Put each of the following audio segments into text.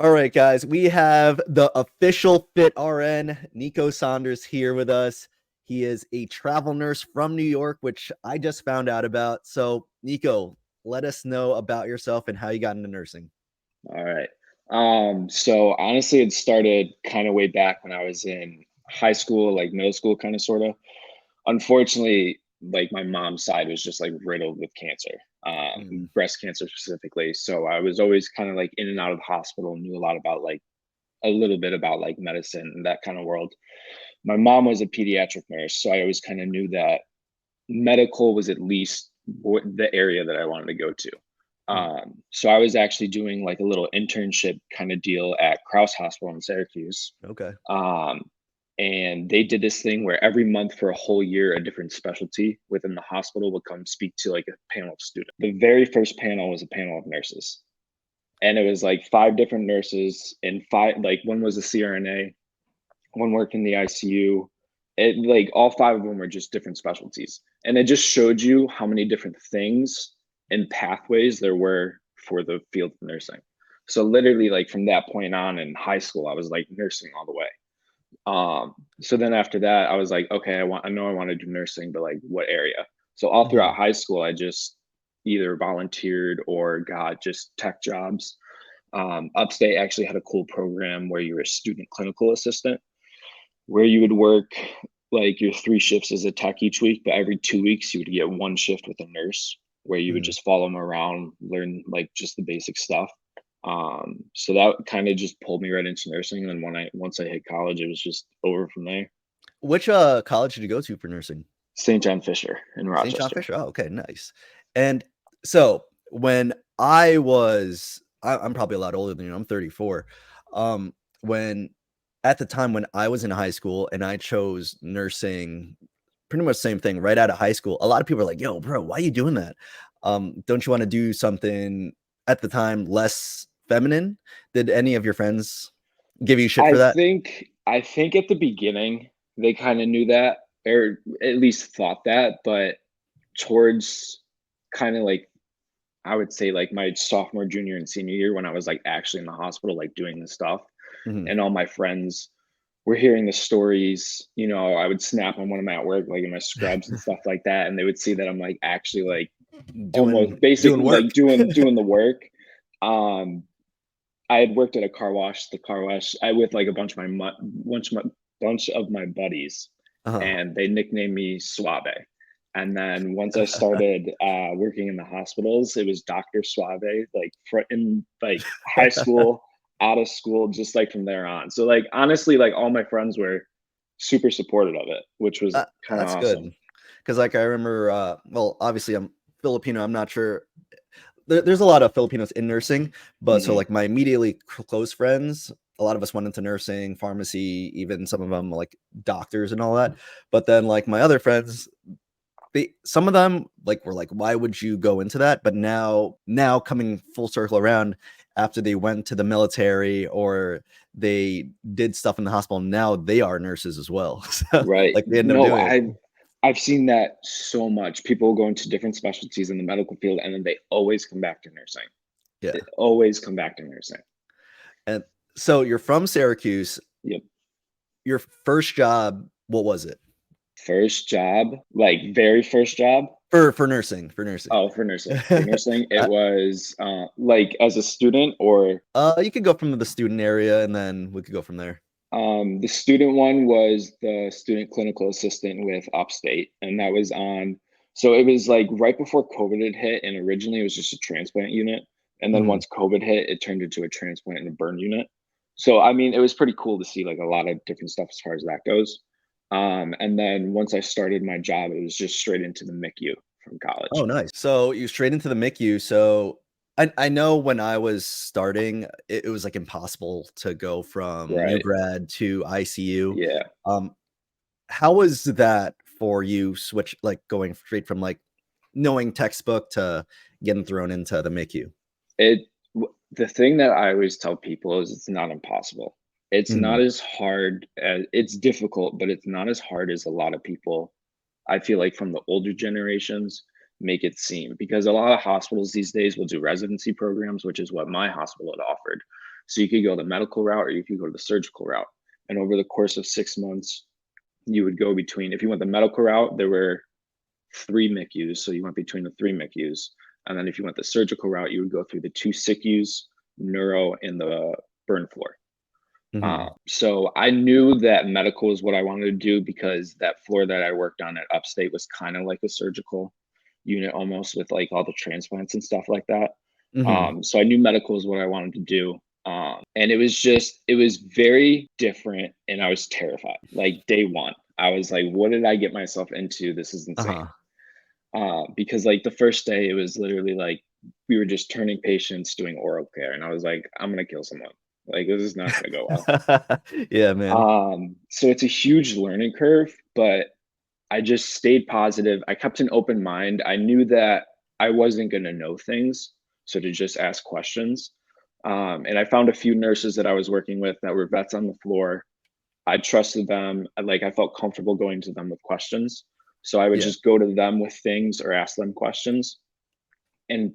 All right, guys, we have the official Fit RN, Niko Saunders, here with us. He is a travel nurse from New York, which I just found out about. So, Niko, let us know about yourself and how you got into nursing. All right. So honestly, it started kind of way back when I was in high school, like middle school, kind of sort of. Unfortunately, like my mom's side was just like riddled with cancer, Mm, breast cancer specifically. So I was always kind of like in and out of the hospital, knew a lot about like a little bit about like medicine and that kind of world. My mom was a pediatric nurse, so I always kind of knew that medical was at least the area that I wanted to go to. mm, So I was actually doing like a little internship kind of deal at Crouse Hospital in Syracuse. okay. Um, and they did this thing where every month for a whole year, a different specialty within the hospital would come speak to like a panel of students. The very first panel was a panel of nurses. And it was like five different nurses and five, like one was a CRNA, one worked in the ICU. It like all five of them were just different specialties. And it just showed you how many different things and pathways there were for the field of nursing. So literally like from that point on in high school, I was like nursing all the way. So then after that, I was like, okay, I know I want to do nursing, but like what area? So all throughout Mhm, high school, I just either volunteered or got just tech jobs. Upstate actually had a cool program where you were a student clinical assistant where you would work like your three shifts as a tech each week, but every 2 weeks you would get one shift with a nurse where you would mhm. just follow them around, learn like just the basic stuff. So that kind of just pulled me right into nursing. And then once I hit college, it was just over from there. Which college did you go to for nursing? St. John Fisher in St. John Rochester. Fisher. Oh, okay, nice. And so when I'm probably a lot older than you. I'm 34. When at the time when I was in high school and I chose nursing, pretty much same thing right out of high school. A lot of people are like, "Yo, bro, why are you doing that? Don't you want to do something at the time less feminine?" Did any of your friends give you shit I for that? think at the beginning they kind of knew that, or at least thought that, but towards kind of like I would say like my sophomore, junior, and senior year when I was like actually in the hospital, like doing this stuff, Mhm. and all my friends were hearing the stories. I would snap on one of them at work, like in my scrubs and stuff like that, and they would see that I'm like actually like almost Doing basically like work. doing the work. Um, I had worked at a car wash, the car wash, I with like a bunch of my buddies, Uh-huh. and they nicknamed me Suave. And then once I started working in the hospitals, it was Dr. Suave, like in like high school, out of school, just like from there on. So like honestly, like all my friends were super supportive of it, which was kind of That's good. awesome. Because like I remember, well, obviously I'm Filipino. I'm not sure. There's a lot of Filipinos in nursing, but so Hmm. like my immediately close friends, a lot of us went into nursing, pharmacy, even some of them like doctors and all that. But then like my other friends, some of them like were like, why would you go into that? But now coming full circle around after they went to the military or they did stuff in the hospital, now they are nurses as well. So Right. like they end up No, doing it. I've seen that so much. People go into different specialties in the medical field and then they always come back to nursing. They Yeah. always come back to nursing. And so you're from Syracuse. Yep. Your first job, what was it? First job, like very first job. For nursing, for nursing. Oh, for nursing. For nursing, it was like as a student or You could go from the student area and then we could go from there. the student one was the student clinical assistant with Upstate, and that was on. So it was like right before COVID had hit, and originally it was just a transplant unit, and then Mhm. once COVID hit, it turned into a transplant and a burn unit. So I mean, it was pretty cool to see like a lot of different stuff as far as that goes. And then once I started my job, it was just straight into the MICU from Oh, college. nice. So you straight into the MICU. So I know when I was starting, it was like impossible to go from new Right. grad to ICU. Yeah. Um, how was that for you? Switch like going straight from like knowing textbook to getting thrown into the MICU. The thing that I always tell people is it's not impossible. It's not Mhm. as hard as it's difficult, but it's not as hard as a lot of people I feel like from the older generations make it seem because a lot of hospitals these days will do residency programs, which is what my hospital had offered. So you could go the medical route or you could go the surgical route. And over the course of 6 months, you would go between, if you went the medical route, there were 3 MICUs. So you went between the 3 MICUs. And then if you went the surgical route, you would go through the 2 SICUs, neuro, and the burn floor. Mhm. So I knew that medical is what I wanted to do because that floor that I worked on at Upstate was kind of like a surgical unit almost, with like all the transplants and stuff like that. Mhm. So I knew medical is what I wanted to do. And it was very different and I was terrified. Like day one, I was like, what did I get myself into? This is insane. Uh-huh. Because like the first day, it was literally like we were just turning patients, doing oral care. And I was like, I'm going to kill someone. Like, this is not going to go well. Yeah, man. So it's a huge learning curve, but I just stayed positive. I kept an open mind. I knew that I wasn't going to know things. So to just ask questions. And I found a few nurses that I was working with that were vets on the floor. I trusted them. I felt comfortable going to them with questions. So I would Yeah. just go to them with things or ask them questions. And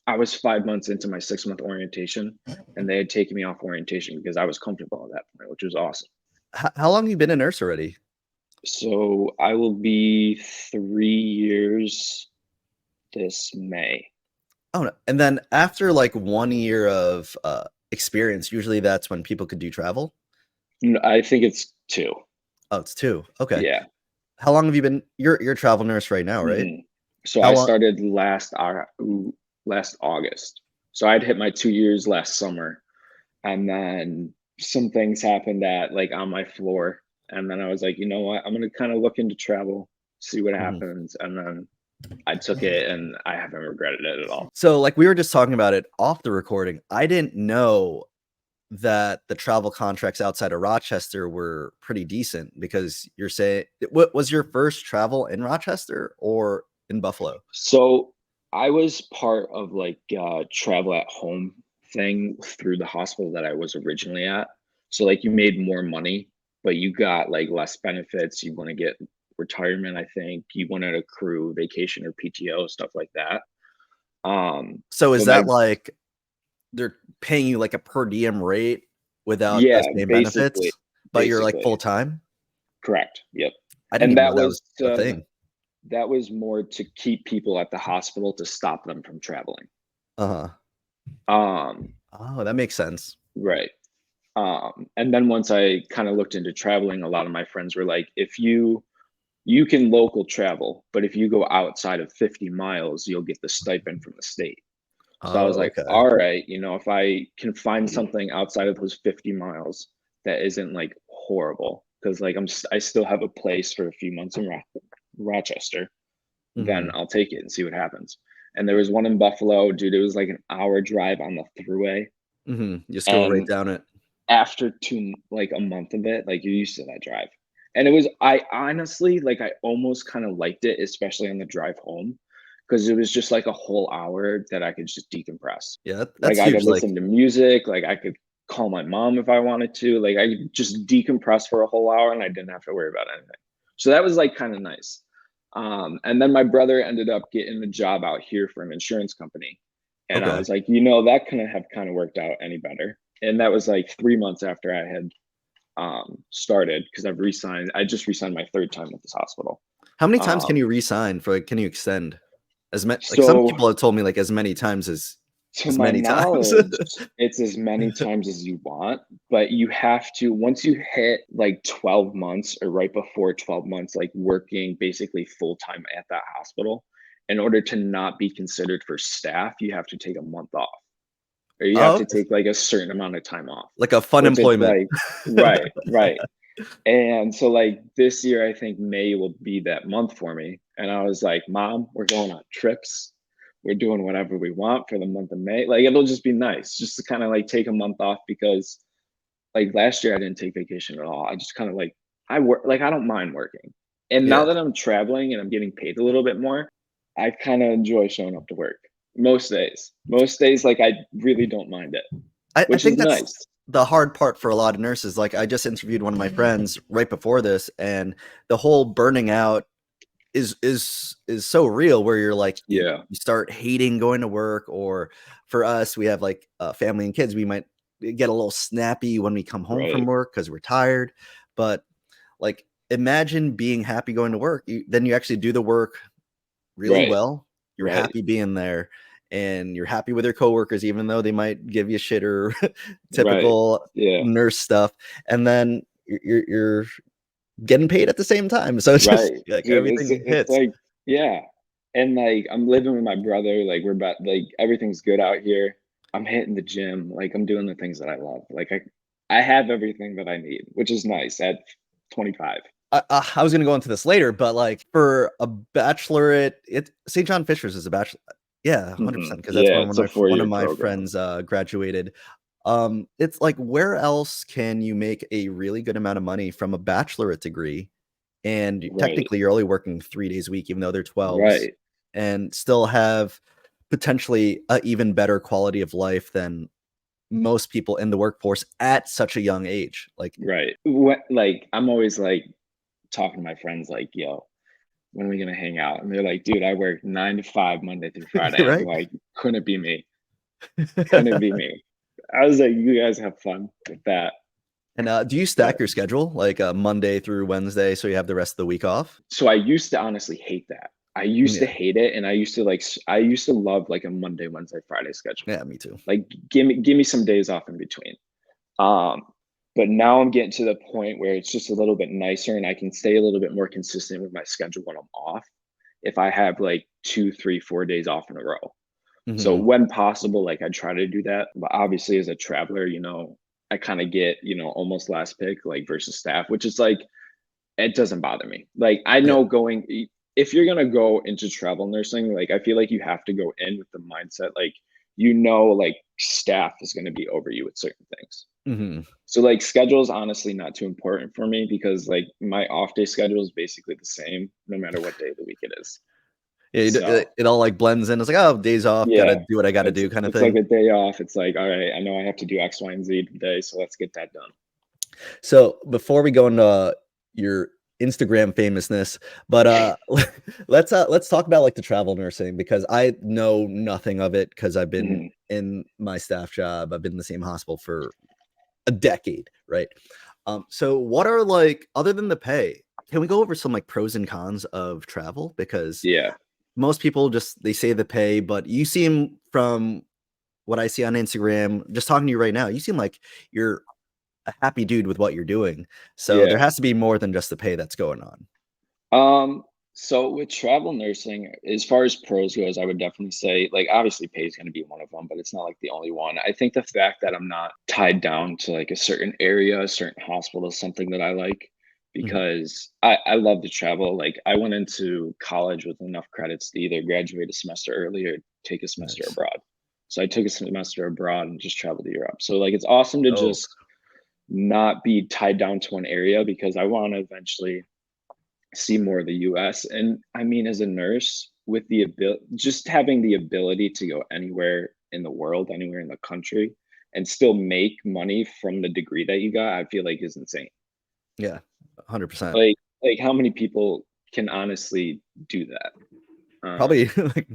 I was 5 months into my 6 month orientation, and they had taken me off orientation because I was comfortable at that point, which was awesome. How long you been a nurse already? So I will be 3 years this May. Oh, no. And then after like 1 year of experience, usually that's when people could do travel? I think it's two. Oh, it's 2. Okay. Yeah. How long have you been you're a travel nurse right now, right? Mhm. So How I long started last August. So I'd hit my 2 years last summer, and then some things happened at like on my floor, and then I was like, you know what, I'm gonna kind of look into travel, see what Mhm. happens, and then I took it, and I haven't regretted it at all. So, like, we were just talking about it off the recording. I didn't know that the travel contracts outside of Rochester were pretty decent because you're saying what was your first travel in Rochester or in Buffalo? So I was part of like travel at home thing through the hospital that I was originally at. So like you made more money, but you got like less benefits. You want to get retirement, I think. You want to accrue vacation or PTO, stuff like that. So is But my that like they're paying you like a per diem rate without the Yeah, same basically, benefits, but you're like full basically time? correct. Yep. I didn't And even know that was a thing. that was more to keep people at the hospital to stop them from traveling. Uh-huh. Um, Oh, that makes sense. right. And then once I kind of looked into traveling, a lot of my friends were like, if you can local travel, but if you go outside of 50 miles, you'll get the stipend from the state. So I was Oh, like, okay. all right, if I can find something outside of those 50 miles that isn't like horrible, because like I still have a place for a few months in Rochester, then Mhm. I'll take it and see what happens. And there was one in Buffalo, dude. It was like an hour drive on the thruway, Mhm. Just go right and down it. after like a month of it, like you're used to that drive. And I honestly, like, I almost kind of liked it, especially on the drive home, because it was just like a whole hour that I could just decompress. Yeah, Like, that's I could huge. Like, listen to music, like, I could call my mom if I wanted to. Like, I could just decompress for a whole hour and I didn't have to worry about anything. So that was like kind of nice. And then my brother ended up getting a job out here for an insurance company. And I okay. was like, that couldn't have kind of worked out any better. And that was like 3 months after I had started, because I just resigned my third time with this hospital. How many times can Um, you re-sign for like, can you extend? Like some so people have told me like as many times to as my many times. knowledge, it's as many times as you want, but you have to, once you hit like 12 months or right before 12 months, like working basically full time at that hospital, in order to not be considered for staff, you have to take a month off, or you have Oh, to okay. take like a certain amount of time off, Like a fun which is employment. like, right, right. And so like this year, I think May will be that month for me. And I was like, Mom, we're going on trips. We're doing whatever we want for the month of May. Like it'll just be nice just to kind of like take a month off, because like last year I didn't take vacation at all. I just kind of like I work, like I don't mind working. And Yeah. now that I'm traveling and I'm getting paid a little bit more, I kind of enjoy showing up to work most days. Most days, like I really don't mind it, I which is think that's nice. the hard part for a lot of nurses. Like I just interviewed one of my friends right before this, and the whole burning out is so real where you're like Yeah. you start hating going to work, or for us, we have like family and kids. We might get a little snappy when we come home from Right. work because we're tired. But like, imagine being happy going to work. Then you actually do the work really Right. well. You're Right. happy being there, and you're happy with your coworkers, even though they might give you shit or Right. typical Yeah. nurse stuff. And then you're getting paid at the same time. So it's just Right. like Dude, everything it's hits. like yeah. And, like, I'm living with my brother, like, we're about like, everything's good out here. I'm hitting the gym, like, I'm doing the things that I love. Like, I have everything that I need, which is nice at 25. I was gonna go into this later, but like for a bachelorette, it St. John Fisher's is a bachelor. Yeah, Mhm. 100% because that's Yeah, where it's a one of 4-year my program. friends graduated. It's like where else can you make a really good amount of money from a bachelorette degree? And Right. technically, you're only working 3 days a week, even though they're 12s, Right. and still have potentially a even better quality of life than most people in the workforce at such a young age. Like, Right. What like, I'm always, like, talking to my friends like, "Yo, when are we gonna hang out?" And they're like, "Dude, I work 9 to 5 Monday through Friday." I'm right? like, "Couldn't be me. Couldn't be me." I was like, "You guys have fun with that." And, do you stack But your schedule, like, Monday through Wednesday, so you have the rest of the week off? so I used to honestly hate that. I used to Yeah. hate it, and I used to, like, I used to love, like, a Monday, Wednesday, Friday schedule. Yeah, me too. Like, give me some days off in between. Um, but now I'm getting to the point where it's just a little bit nicer and I can stay a little bit more consistent with my schedule when I'm off. If I have like 2, 3, 4 days off in a row. So Mhm. when possible, like I try to do that. But obviously as a traveler, I kind of get, almost last pick, like versus staff, which is like, it doesn't bother me. Like I Yeah, know if you're gonna go into travel nursing, like I feel like you have to go in with the mindset, like, like staff is gonna be over you with certain things. mhm. So, like, schedule is honestly not too important for me because, like, my off day schedule is basically the same no matter what day of the week it is. Yeah, So, it all, like, blends in. It's like, "Oh, days off, gotta yeah, do what I gotta it's do," kinda it's like thing. a day off. It's like, all right, I know I have to do X, Y, and Z today, so let's get that done. So, before we go into your Instagram famousness, but, let's talk about, like, the travel nursing because I know nothing of it because 'cause I've been Mhm. in my staff job. I've been in the same hospital for a decade, right? So what are like other than the pay, can we go over some like pros and cons of travel? Because Yeah, most people just they say the pay, but you seem from what I see on Instagram, just talking to you right now, you seem like you're a happy dude with what you're doing. So there yeah. has to be more than just the pay that's going on. So with travel nursing, as far as pros goes, I would definitely say, like, obviously pay is going to be one of them, but it's not like the only one. I think the fact that I'm not tied down to like a certain area, a certain hospital is something that I like Mhm. because I love to travel. Like, I went into college with enough credits to either graduate a semester early or take a semester Nice. abroad. So I took a semester abroad and just traveled to Europe. So like, it's awesome to Oh, just not be tied down to one area because I want to eventually see more of the US. And I mean, as a nurse, with the ability, just having the ability to go anywhere in the world, anywhere in the country, and still make money from the degree that you got, I feel like is insane. yeah, 100%. Like how many people can honestly do that? Probably like,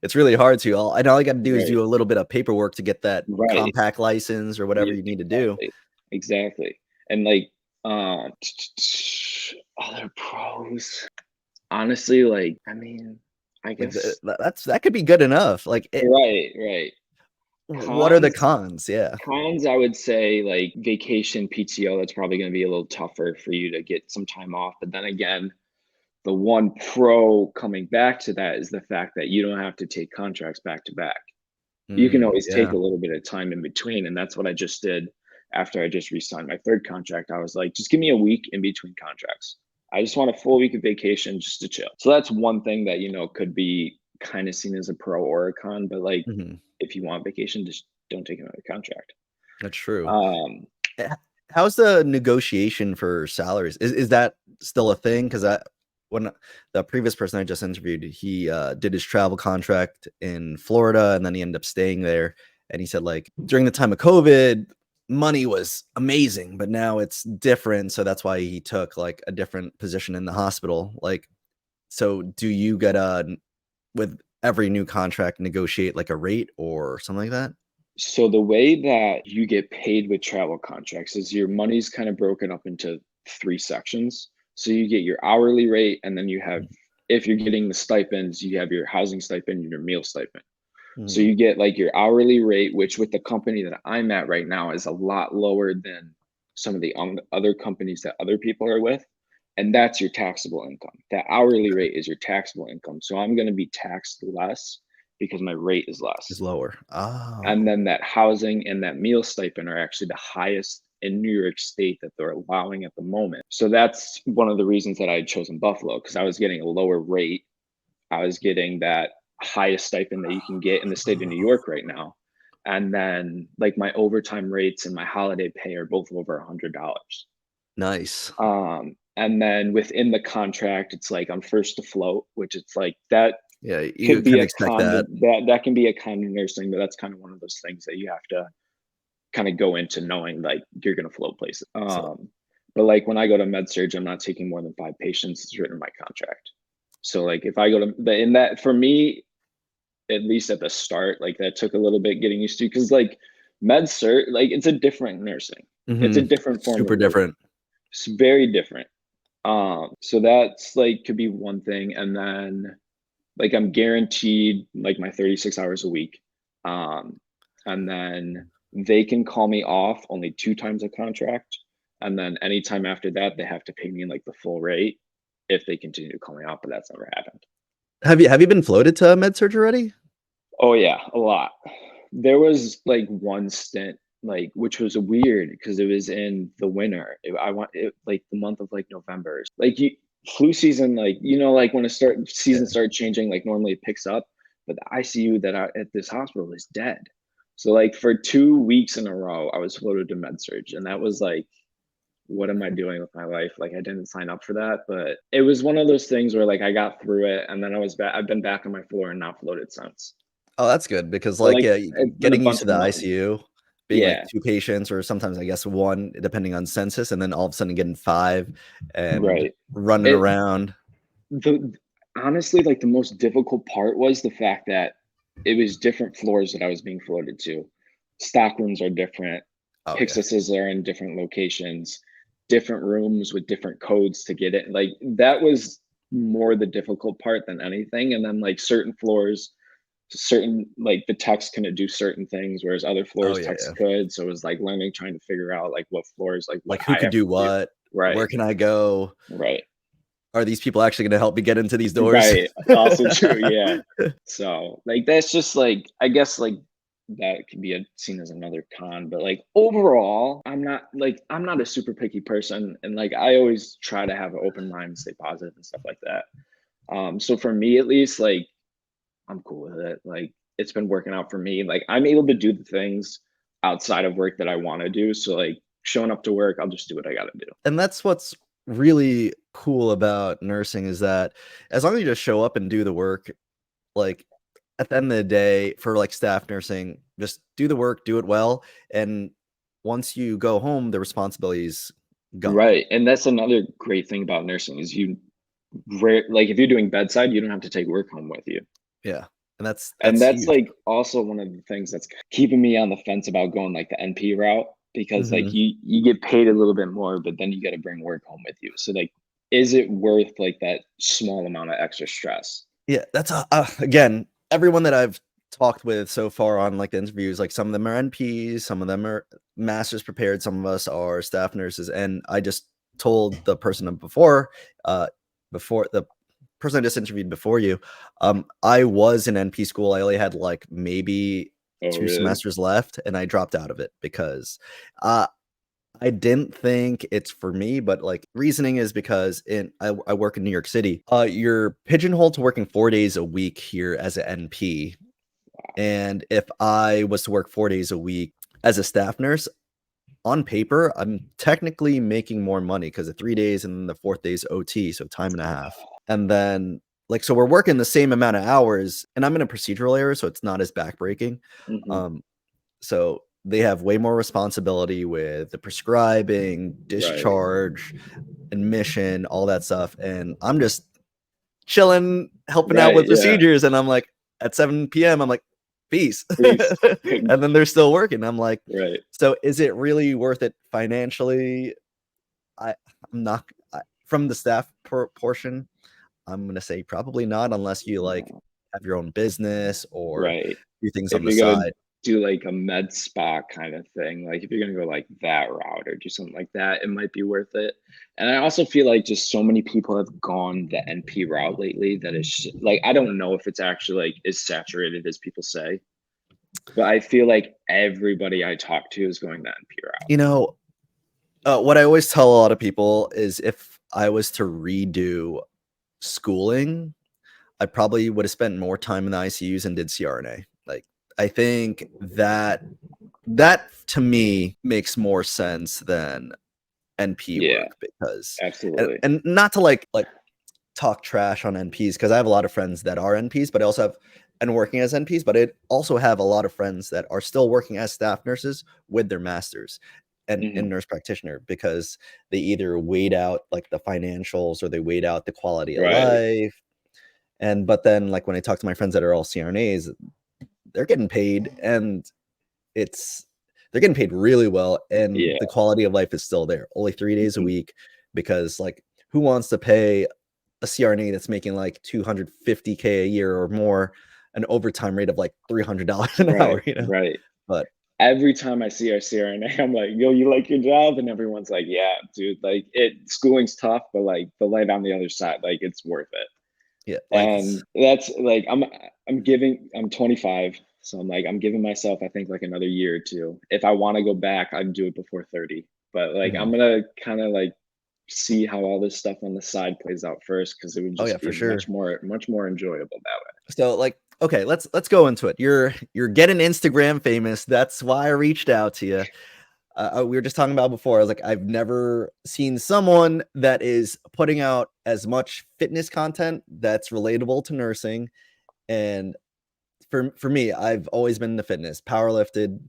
it's really hard to all I gotta do is Right, do a little bit of paperwork to get that right. compact license or whatever Yeah, you need to do. exactly, exactly. And like, um, other pros. Honestly, like, I mean, I Like, guess, that could be good enough. Like, right, right. what are the Cons cons? Yeah. Cons, I would say, like, vacation PTO, that's probably gonna be a little tougher for you to get some time off, but then again, the one pro coming back to that is the fact that you don't have to take contracts back to back. You can always take Yeah. a little bit of time in between, and that's what I just did after I just re-signed my 3rd contract. I was like, "Just give me a week in between contracts. I just want a full week of vacation just to chill." So that's one thing that, could be kinda seen as a pro or a con, but, like, Mhm. if you want vacation, just don't take another contract. That's true. Um Eh, how's the negotiation for salaries? Is that still a thing? Because when the previous person I just interviewed, he, did his travel contract in Florida, and then he ended up staying there, and he said, like, during the time of COVID, money was amazing, but now it's different, so that's why he took, like, a different position in the hospital. Like, so do you get a with every new contract negotiate, like, a rate or something like that? So the way that you get paid with travel contracts is your money's kind of broken up into three sections. So you get your hourly rate, and then you have, if you're getting the stipends, you have your housing stipend and your meal stipend. So Mm, you get like your hourly rate, which with the company that I'm at right now is a lot lower than some of the other companies that other people are with. And that's your taxable income. That hourly rate is your taxable income. So I'm going to be taxed less because my rate is is less. lower. And Oh, then that housing and that meal stipend are actually the highest in New York State that they're allowing at the moment. So that's one of the reasons that I had chosen Buffalo, because I was getting a lower rate. I was getting that highest stipend that you can get in the state of New oh, York right now. And then like my overtime rates and my holiday pay are both over $100. nice. And then within the contract, it's like I'm first to float, which it's like that Yeah, you could be kind of a expect con that. that can be a con to nursing, but that's kind of one of those things that you have to kind of go into knowing like you're gonna float places. So, But like when I go to med surge, I'm not taking more than 5 patients. It's written in my contract. So like if I go to the in that for me, at least at the start, like that took a little bit getting used to because like med cert, like it's a different nursing. It's a mhm, different form of super work. different. It's very different. So that's like could be one thing. And then like I'm guaranteed like my 36 hours a week. Um, and then they can call me off only 2 times a contract. And then anytime after that, they have to pay me like the full rate if they continue to call me off, but that's never happened. Have you been floated to med surg already? Oh yeah, a lot. There was like one stint, like which was weird because it was in the winter. I want it like the month of like November. Like you flu season, like like when Yeah. season started changing, like normally it picks up, but the ICU at this hospital is dead. So like for 2 weeks in a row, I was floated to med surge, and that was like, what am I doing with my life? Like I didn't sign up for that, but it was one of those things where like I got through it, and then I was back. I've been back on my floor and not floated since. Oh, that's good because, But like, like yeah, it's been a getting used bunch to of the months. ICU, being, like, Yeah, 2 patients or sometimes, I guess, 1, depending on census, and then all of a sudden getting 5 and right. running It around. the honestly, like the most difficult part was the fact that it was different floors that I was being floated to. Stock rooms are different. Oh, yeah. Pyxuses are in different locations, different rooms with different codes to get it. Like that was more the difficult part than anything. And then like certain floors, certain like the techs couldn't do certain things, whereas other Oh, floors yeah, techs yeah. could. So it was like learning, trying to figure out like what floors, like what Like, who I could have do to do. what? Right. Where can I go? Right. Are these people actually gonna help me get into these doors? Right. Also true, yeah. So, like, that's just, like I guess, like, that could be seen as another con, but, like, overall, I'm not a super picky person, and, like, I always try to have an open mind, stay positive and stuff like that. So for me, at least, like, I'm cool with it. Like, it's been working out for me. Like, I'm able to do the things outside of work that I wanna do, so, like, showing up to work, I'll just do what I gotta do. And that's what's really cool about nursing is that as long as you just show up and do the work, like, at the end of the day, for, like, staff nursing, just do the work, do it well, and once you go home, the responsibility's gone. Right, and that's another great thing about nursing is like, if you're doing bedside, you don't have to take work home with you, Yeah, and and that's that's, huge. like, also one of the things that's keeping me on the fence about going, like, the NP route because, like, Mhm. you get paid a little bit more, but then you gotta bring work home with you, so, like, is it worth, like, that small amount of extra stress? Yeah, that's again, everyone that I've talked with so far on, like, the interviews, like, some of them are NPs, some of them are masters prepared, some of us are staff nurses, and I just told the person uh, before the person I just interviewed before you, I was in NP school, I only had, like, maybe Oh, 2 really? semesters left, and I dropped out of it because, uh I didn't think it's for me, but, like, reasoning is because I work in New York City. You're pigeonholed to working 4 days a week here as a NP, and if I was to work 4 days a week as a staff nurse, on paper, I'm technically making more money because the 3 days and then the 4th day is OT, so time and a half. And then, like, so we're working the same amount of hours, and I'm in a procedural area, so it's not as backbreaking. Mhm. Um, so they have way more responsibility with the prescribing, Right. discharge, admission, all that stuff, and I'm just chilling, helping out Right, with yeah. procedures, and I'm like, at 7 PM, I'm like, peace. Peace. And then they're still working. I'm like, Right. so is it really worth it financially? I, I'm not from the staff portion. I'm gonna say probably not, unless you like No. have your own business or Right. do things on If the you're gonna side. do like a med spa kind of thing, like if you're gonna go like that route or do something like that, it might be worth it. And I also feel like just so many people have gone the NP route lately that it's like I don't know if it's actually like as saturated as people say, but I feel like everybody I talk to is going the NP route. You know, what I always tell a lot of people is if I was to redo schooling, I probably would have spent more time in the ICUs and did CRNA. Like, I think that to me makes more sense than NP Yeah, work because absolutely. and not to like talk trash on NPs because I have a lot of friends that are NPs, but I also have and working as NPs, but I also have a lot of friends that are still working as staff nurses with their masters and Hmm. nurse practitioner because they either wait out like the financials or they wait out the quality of Right. life. And but then like when I talk to my friends that are all CRNAs, they're getting paid and it's they're getting paid really well and Yeah. the quality of life is still there. Only 3 days a Hmm. week because like who wants to pay a CRNA that's making like 250K a year or more, an overtime rate of like $300 an Right. hour, you know? Right. But Every time I see our CRNA, I'm like, "Yo, you like your job?" And everyone's like, "Yeah, dude, like schooling's tough, but like the light on the other side, like it's worth it." yeah, life is And that's like I'm 25, so I'm like I'm giving myself I think like another year or two. If I want to go back, I'd do it before 30. But like I'm mhm. gonna kind of like see how all this stuff on the side plays out first because it would Oh yeah, just for be sure. much more enjoyable that way. So like, okay, let's go into it. You're getting Instagram famous. That's why I reached out to you. We were just talking about before. I was like, I've never seen someone that is putting out as much fitness content that's relatable to nursing. And for me, I've always been into fitness, power lifted,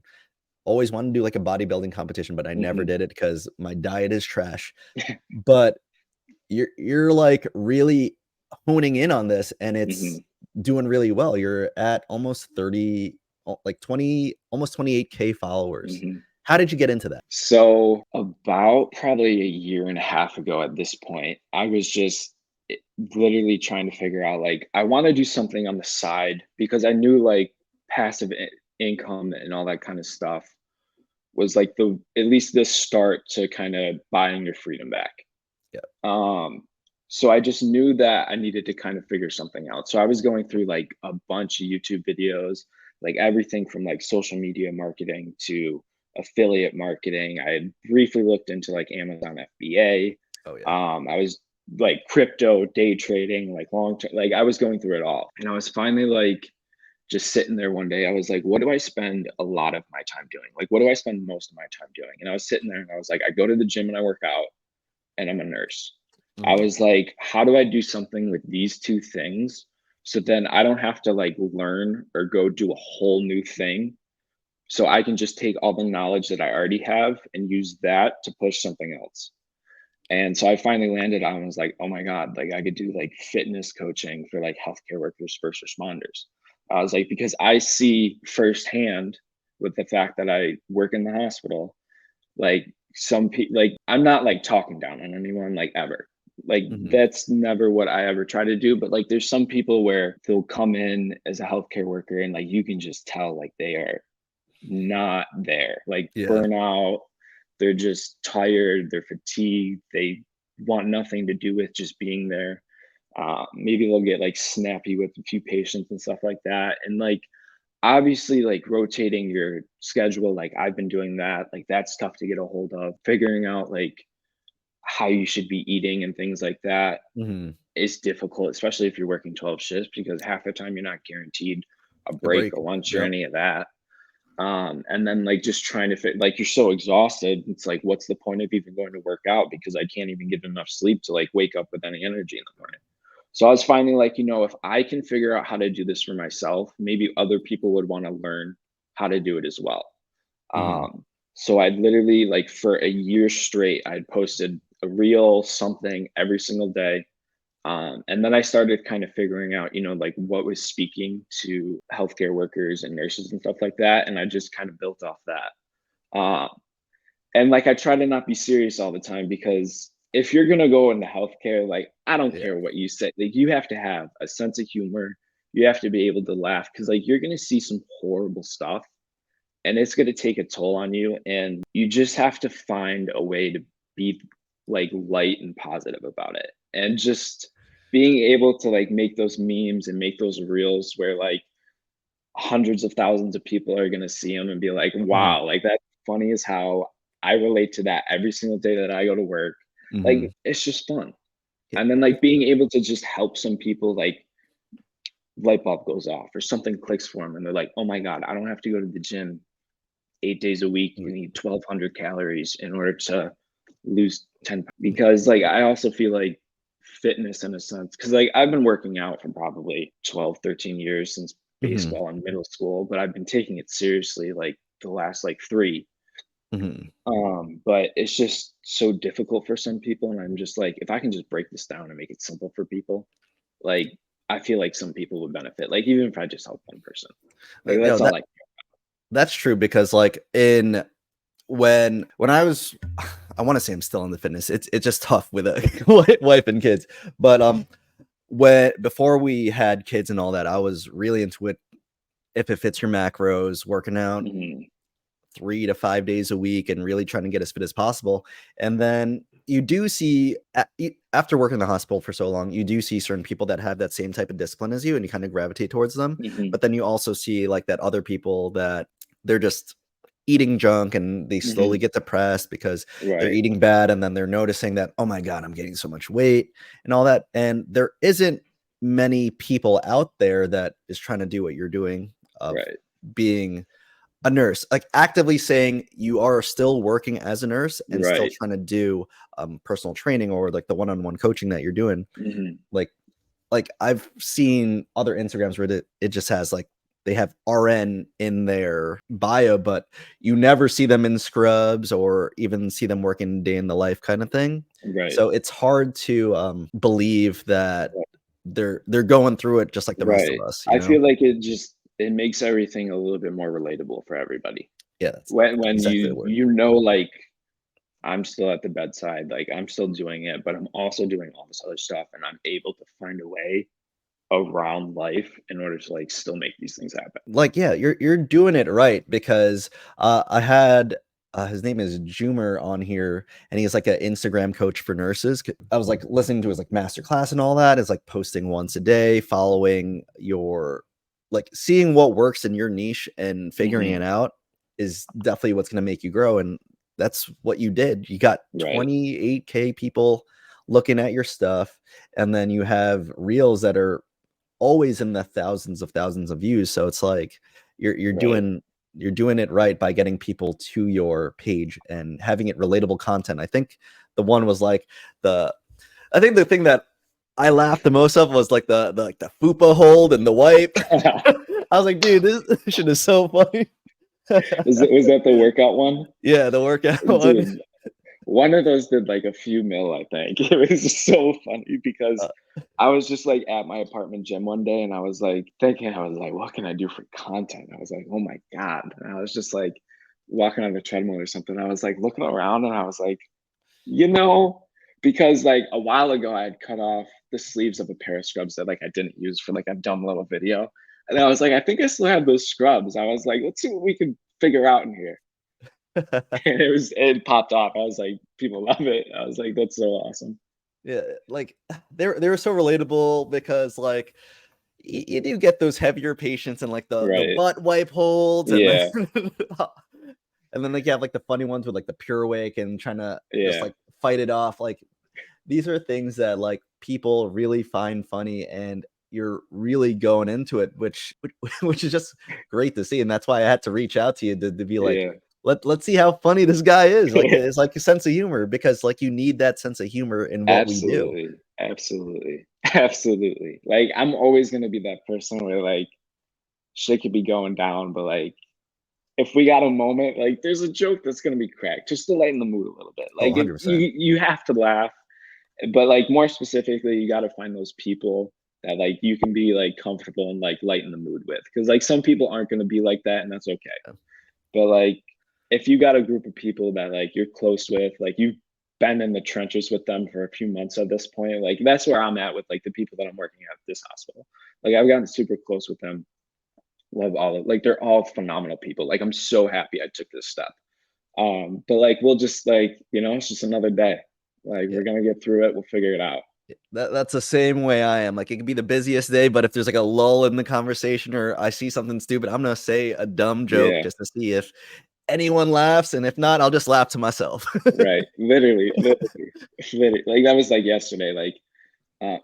always wanted to do like a bodybuilding competition, but I never Hmm. did it because my diet is trash. But you're like really honing in on this and it's Hmm. doing really well. You're at almost 30, like 20, almost 28K followers. Hmm. How did you get into that? So about probably a year and a half ago at this point, I was just literally trying to figure out like I want to do something on the side because I knew like passive income and all that kind of stuff was like the at least the start to kind of buying your freedom back. Yeah. Um, so I just knew that I needed to kind of figure something out. So I was going through like a bunch of YouTube videos, like everything from like social media marketing to affiliate marketing. I had briefly looked into like Amazon FBA. Oh yeah. I was like crypto, day trading, like long term, like I was going through it all. And I was finally like just sitting there one day. I was like, what do I spend a lot of my time doing? Like, what do I spend most of my time doing? And I was sitting there and I was like, I go to the gym and I work out and I'm a nurse. I Mhm. was like, how do I do something with these two things? So then I don't have to like learn or go do a whole new thing. So I can just take all the knowledge that I already have and use that to push something else. And so I finally landed on was like, oh my God, like I could do like fitness coaching for like healthcare workers, first responders. I was like, because I see firsthand with the fact that I work in the hospital, like some people, like I'm not like talking down on anyone like ever. Like Mhm. that's never what I ever try to do. But like there's some people where they'll come in as a healthcare worker and like you can just tell like they are not there. Like Yeah. burnout, they're just tired, they're fatigued, they want nothing to do with just being there. Maybe they'll get like snappy with a few patients and stuff like that. And like obviously like rotating your schedule, like I've been doing that, like that's tough to get a hold of. Figuring out like how you should be eating and things like that Mhm. is difficult, especially if you're working 12 shifts because half the time you're not guaranteed a A break, break. a lunch, or Yep. any of that. And then like just trying to fit like you're so exhausted, it's like what's the point of even going to work out because I can't even get enough sleep to like wake up with any energy in the morning. So I was finding like, if I can figure out how to do this for myself, maybe other people would want to learn how to do it as well. Mhm. So I'd literally like for a year straight, I'd posted a reel, something every single day. And then I started kind of figuring out, like what was speaking to healthcare workers and nurses and stuff like that. And I just kind of built off that. And like I try to not be serious all the time, because if you're gonna go into healthcare, like I don't Yeah. care what you say, like you have to have a sense of humor. You have to be able to laugh, because like you're gonna see some horrible stuff and it's gonna take a toll on you. And you just have to find a way to be like light and positive about it. And just being able to like make those memes and make those reels where like hundreds of thousands of people are gonna see them and be like, Mhm. "Wow, like, that's funny as how I relate to that every single day that I go to work." Mhm. Like, it's just fun. Yeah. And then, like, being able to just help some people, like, light bulb goes off or something clicks for them, and they're like, "Oh my god, I don't have to go to the gym 8 days a week Mm. and eat 1,200 calories in order to lose 10 because, like, I also feel like fitness in a sense, because like, I've been working out for probably 12, 13 years since Mhm. baseball and middle school, but I've been taking it seriously, like, the last, like, 3. Mhm. But it's just so difficult for some people, and I'm just like, if I can just break this down and make it simple for people, like, I feel like some people would benefit, like, even if I just help one person. Like, No, that's all I. that's true because, like, when I was I wanna say I'm still in the fitness. It's just tough with a wife and kids, but, when before we had kids and all that, I was really into it. If it fits your macros, working out Mhm, 3 to 5 days a week and really trying to get as fit as possible. And then you do see after working in the hospital for so long, you do see certain people that have that same type of discipline as you and you kind of gravitate towards them. mhm, But then you also see like that other people that they're just eating junk and they slowly mhm, get depressed because they're right, eating bad and then they're noticing that, oh my God, I'm gaining so much weight and all that. And there isn't many people out there that is trying to do what you're doing of right, being a nurse, like, actively saying you are still working as a nurse and still right, trying to do, personal training or, like, the one-on-one coaching that you're doing. mhm, Like I've seen other Instagrams where it just has, like they have RN in their bio, but you never see them in scrubs or even see them working day in the life kinda thing. right, So, it's hard to, believe that they're going through it just like the rest of right. us, you I know? feel like it makes everything a little bit more relatable for everybody. Yeah, When that's when exactly the you word. you know, like, I'm still at the bedside, like, I'm still doing it, but I'm also doing all this other stuff, and I'm able to find a way around life in order to, like, still make these things happen. Like, yeah, you're doing it right because, I had, his name is Jumer on here, and he's like an Instagram coach for nurses. I was, like, listening to his, like, master class and all that. Is like, posting once a day, following your like, seeing what works in your niche and figuring it Mhm. out is definitely what's gonna make you grow, and that's what you did. You got Right, 28K people looking at your stuff, and then you have reels that are always in the thousands of views, so it's like you're right. doing it right by getting people to your page and having it relatable content. I think the one was like the I think the thing that I laughed the most of was like the fupa hold and the wipe. I was like, "Dude, this shit is so funny." Was that the workout one? Yeah, the workout one. Dude, one of those did like a few mil, I think. It was so funny because Uh, I was just like at my apartment gym one day and I was like thinking, I was like, what can I do for content? I was like, oh my God. And I was just like walking on the treadmill or something. I was like looking around and I was like, you know, because like a while ago I had cut off the sleeves of a pair of scrubs that like I didn't use for like a dumb little video. And I was like, I think I still have those scrubs. I was like, let's see what we can figure out in here. And it popped off. I was like, people love it. I was like, that's so awesome. yeah, like, they were so relatable because, like, you do get those heavier patients and like the Right. butt wipe holds and then Yeah. and then like you have like the funny ones with like the pure wake and trying to just Yeah. like fight it off. Like these are things that like people really find funny and you're really going into it, which is just great to see. And that's why I had to reach out to you to be like, Yeah. let's see how funny this guy is. Like it's like a sense of humor because like you need that sense of humor in what we do. Absolutely. Absolutely. Absolutely. Like, I'm always gonna be that person where, like, shit could be going down, but, like, if we got a moment, like, there's a joke that's gonna be cracked just to lighten the mood a little bit. Oh, Like, 100%. you have to laugh, but like more specifically, you got to find those people that like you can be like comfortable and like lighten the mood with, because like some people aren't going to be like that, and that's okay. But like if you got a group of people that like you're close with, like you've been in the trenches with them for a few months at this point, like that's where I'm at with like the people that I'm working at this hospital. Like I've gotten super close with them. Love all of, like they're all phenomenal people. Like I'm so happy I took this step. But like we'll just like, it's just another day. Like Yeah. we're gonna get through it. We'll figure it out. That's the same way I am. Like, it could be the busiest day, but if there's like a lull in the conversation or I see something stupid, I'm gonna say a dumb joke Yeah, just to see if anyone laughs, and if not, I'll just laugh to myself. right. Literally. Like that was like yesterday. Like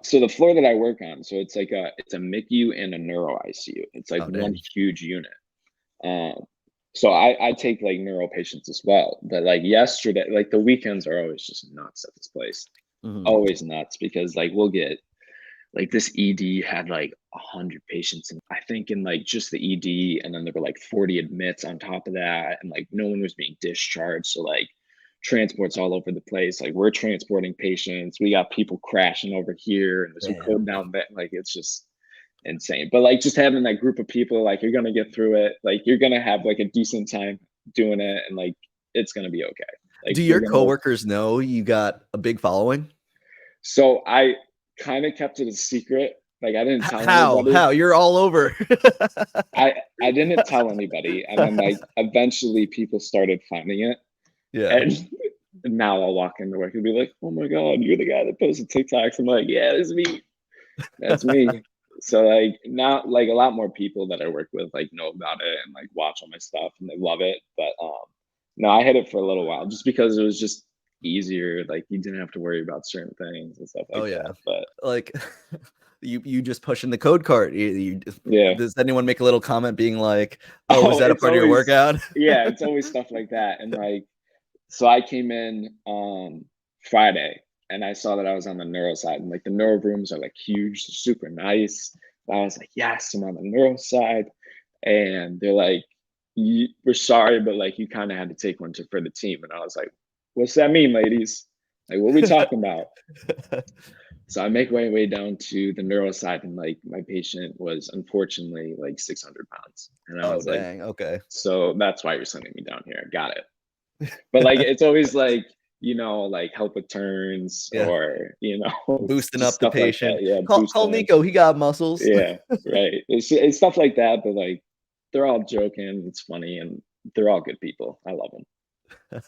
so the floor that I work on, so it's like it's a MICU and a neuro ICU. It's like Oh, one dang. huge unit. Um, so I take like neuro patients as well. But like yesterday, like the weekends are always just nuts at this place. Mhm. Always nuts because like we'll get like this ED had like 100 patients, and I think in like just the ED, and then there were like 40 admits on top of that, and like no one was being discharged. So like transports all over the place. Like we're transporting patients. We got people crashing over here, and there's a code Damn. down there. Like it's just insane. But like just having that group of people, like you're gonna get through it. Like you're gonna have like a decent time doing it, and like it's gonna be okay. Like Do we're your gonna work. coworkers know you got a big following? So I kind of kept it a secret. Like I didn't H tell how? anybody. How? You're all over. I didn't tell anybody, and then like eventually people started finding it, Yeah. and now I'll walk into work and be like, "Oh my god, you're the guy that posted TikToks." I'm like, "Yeah, it's me. That's me." So like now, like a lot more people that I work with like know about it and like watch all my stuff and they love it. But no, I hid it for a little while just because it was just easier. Like you didn't have to worry about certain things and stuff Oh, like yeah. that. But Like, you just pushing the code cart. You yeah. does anyone make a little comment being like, "Oh, was Oh, that a it's part of your always workout?" yeah, it's always stuff like that. And like so I came in Friday and I saw that I was on the neuro side, and like the neuro rooms are like huge, super nice. I was like, yes, I'm on the neuro side. And they're like, we're sorry, but like you kind of had to take one for the team. And I was like, what's that mean, ladies? Like, what are we talking about? So I make my way down to the neuro side, and like my patient was unfortunately like 600 pounds. And I Oh, was like, dang, okay. so that's why you're sending me down here. Got it. But like it's always like, like help with turns Yeah, or, boosting just up the stuff like that. patient. Yeah, Call boosting. Nico, he got muscles. Yeah, right. It's stuff like that, but like they're all joking. It's funny, and they're all good people. I love them.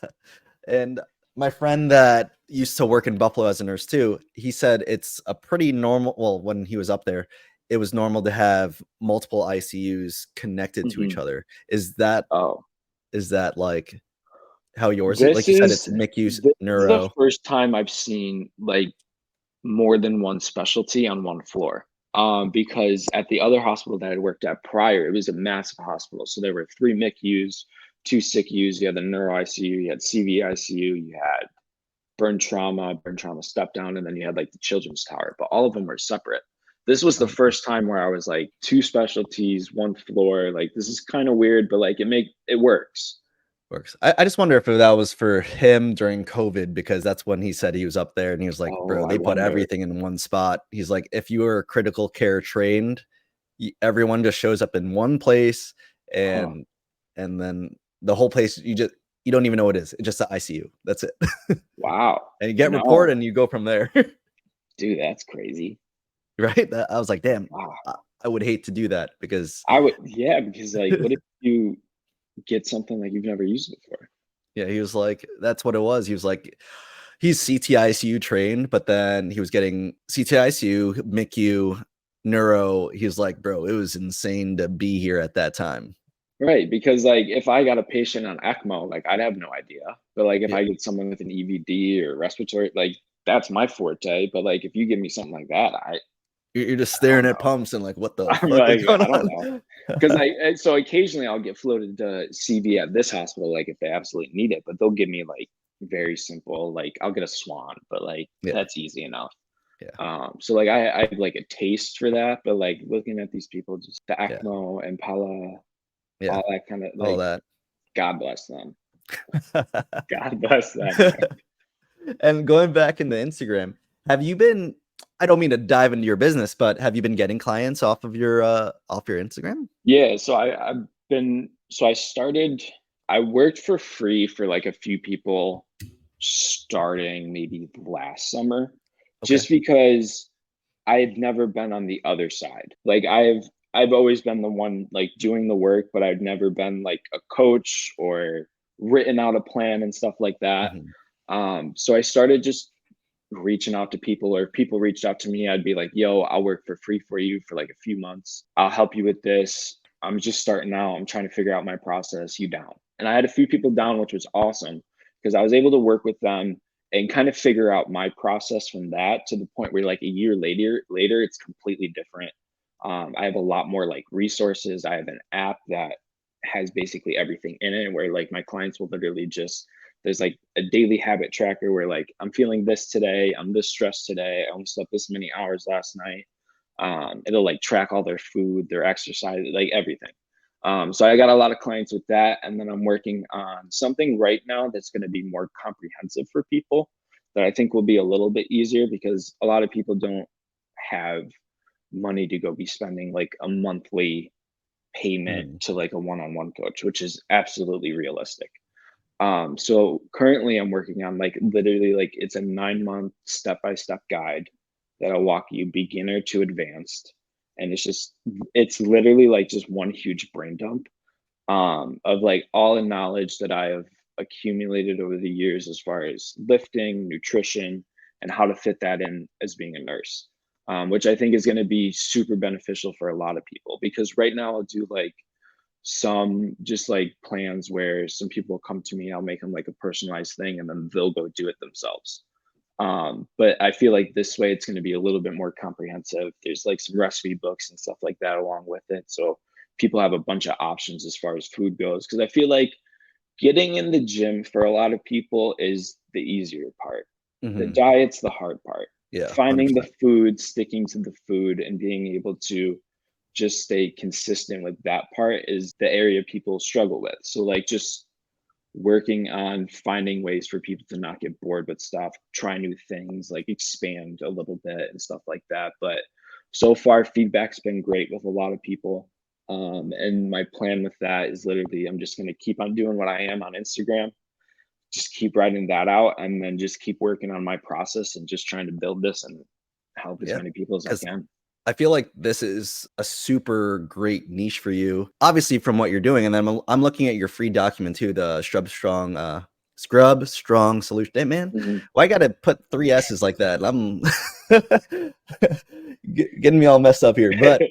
And my friend that used to work in Buffalo as a nurse too, he said it's a pretty normal, well, when he was up there, it was normal to have multiple ICUs connected to each Hmm. other. Is that like how yours is? This Like you said, is it's MICU's this is the neuro. first time I've seen like more than one specialty on one floor. Because at the other hospital that I worked at prior, it was a massive hospital. So there were three MICUs, two SICUs. You had the neuro ICU, you had CV ICU, you had burn trauma step down, and then you had like the children's tower. But all of them were separate. This was the Oh, first time where I was like two specialties, one floor. Like this is kind of weird, but like it works. works. I just wonder if that was for him during COVID, because that's when he said he was up there and he was like, Oh, bro, I they put wonder. everything in one spot. He's like, if you were critical care trained, everyone just shows up in one place, Huh. and then the whole place, you don't even know what it is. It's just the ICU. That's it. Wow. And you get reported No, and you go from there. dude, that's crazy. Right? I was like, damn, Wow. I, I would hate to do that because I would, yeah, because like, what if you get something like you've never used before? yeah, he was like, that's what it was. He was like, he's CTICU trained, but then he was getting CTICU, MICU, neuro. He was like, bro, it was insane to be here at that time. Right, because like if I got a patient on ECMO, like I'd have no idea. But like if Yeah, I get someone with an EVD or respiratory, like that's my forte. But like if you give me something like that, you're just I staring don't at know. pumps and like, what the I'm fuck is like, going I don't know. on? Because so occasionally I'll get floated to CV at this hospital, like if they absolutely need it, but they'll give me like very simple, like I'll get a swan, but like Yeah, that's easy enough. yeah, So like I have like a taste for that, but like looking at these people, just the yeah, ECMO, Impala, yeah, all that kind of all like, that. God bless them. God bless them, man. And going back into Instagram, Have you been, I don't mean to dive into your business, but have you been getting clients off your Instagram? Yeah, so I've been so I started I worked for free for like a few people starting maybe last summer, Okay. just because I had never been on the other side. Like I've always been the one like doing the work, but I've never been like a coach or written out a plan and stuff like that. Mhm. So I started just reaching out to people, or if people reached out to me, I'd be like, yo, I'll work for free for you for like a few months. I'll help you with this. I'm just starting out. I'm trying to figure out my process. You down? And I had a few people down, which was awesome because I was able to work with them and kind of figure out my process from that to the point where like a year later it's completely different. I have a lot more like resources. I have an app that has basically everything in it where like my clients will literally just there's like a daily habit tracker where like I'm feeling this today, I'm this stressed today, I only slept this many hours last night. It'll like track all their food, their exercise, like everything. So I got a lot of clients with that, and then I'm working on something right now that's going to be more comprehensive for people that I think will be a little bit easier because a lot of people don't have money to go be spending like a monthly payment Mhm. to like a one-on-one coach, which is absolutely realistic. So currently I'm working on like literally like it's a 9-month step-by-step guide that'll walk you beginner to advanced. And it's literally like just one huge brain dump of like all the knowledge that I have accumulated over the years as far as lifting, nutrition, and how to fit that in as being a nurse. Which I think is going to be super beneficial for a lot of people because right now I'll do like some just like plans where some people come to me, I'll make them like a personalized thing and then they'll go do it themselves. But I feel like this way it's going to be a little bit more comprehensive. There's like some recipe books and stuff like that along with it. So people have a bunch of options as far as food goes. Cause I feel like getting in the gym for a lot of people is the easier part. The Mhm. diet's the hard part. Yeah, Finding the 100%. food, sticking to the food, and being able to just stay consistent with that part is the area people struggle with. So, like, just working on finding ways for people to not get bored with stuff, try new things, like expand a little bit and stuff like that. But so far, feedback's been great with a lot of people. And my plan with that is literally I'm just going to keep on doing what I am on Instagram, just keep writing that out, and then just keep working on my process and just trying to build this and help as Yeah, many people as I because can. I feel like this is a super great niche for you, obviously from what you're doing, and then I'm looking at your free document too, the Scrub Strong Solution. Hey, man, Mhm. why I gotta put 3 S's like that? I'm getting me all messed up here, but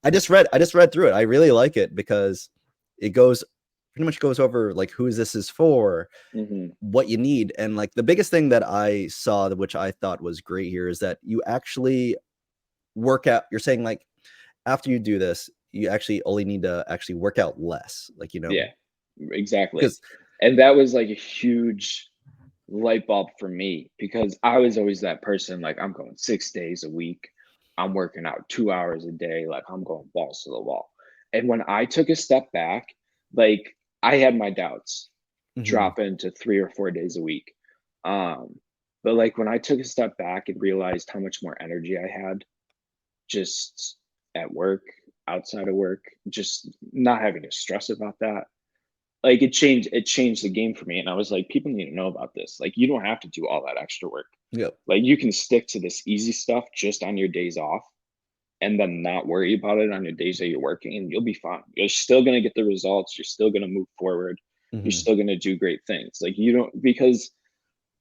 I just read through it. I really like it because it goes pretty much goes over like who this is for, Mhm. what you need, and like the biggest thing that I saw, which I thought was great here, is that you actually work out. You're saying like after you do this, you actually only need to actually work out less, like Yeah, exactly. because And that was like a huge light bulb for me because I was always that person like I'm going 6 days a week. I'm working out 2 hours a day, like I'm going balls to the wall. And when I took a step back, like I had my doubts Mhm, drop into 3 or 4 days a week. But like when I took a step back and realized how much more energy I had just at work, outside of work, just not having to stress about that, like it changed the game for me, and I was like, "People need to know about this, like, you don't have to do all that extra work. yep, Like, you can stick to this easy stuff just on your days off, and then not worry about it on your days that you're working, and you'll be fine. You're still gonna get the results, you're still gonna move forward, you're mhm, still gonna do great things." Like, you don't because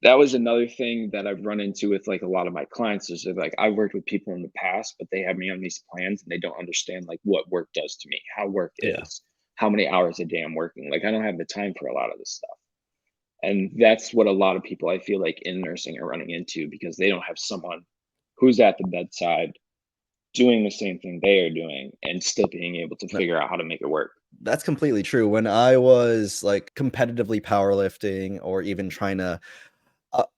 that was another thing that I've run into with, like, a lot of my clients is that, like, I've worked with people in the past, but they have me on these plans, and they don't understand, like, what work does to me, how work yeah, is, how many hours a day I'm working. Like, I don't have the time for a lot of this stuff. And that's what a lot of people I feel like in nursing are running into because they don't have someone who's at the bedside doing the same thing they are doing and still being able to that figure out how to make it work. that's completely true. When I was, like, competitively powerlifting or even trying to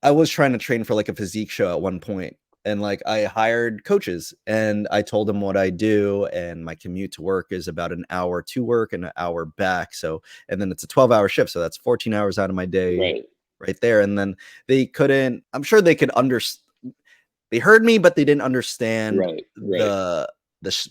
I was trying to train for, like, a physique show at one point, and, like, I hired coaches, and I told them what I do, and my commute to work is about an hour to work and an hour back, so and then it's a 12-hour shift, so that's 14 hours out of my day Right. right there, and then they couldn't I'm sure they could understand. they heard me, but they didn't understand Right, right, the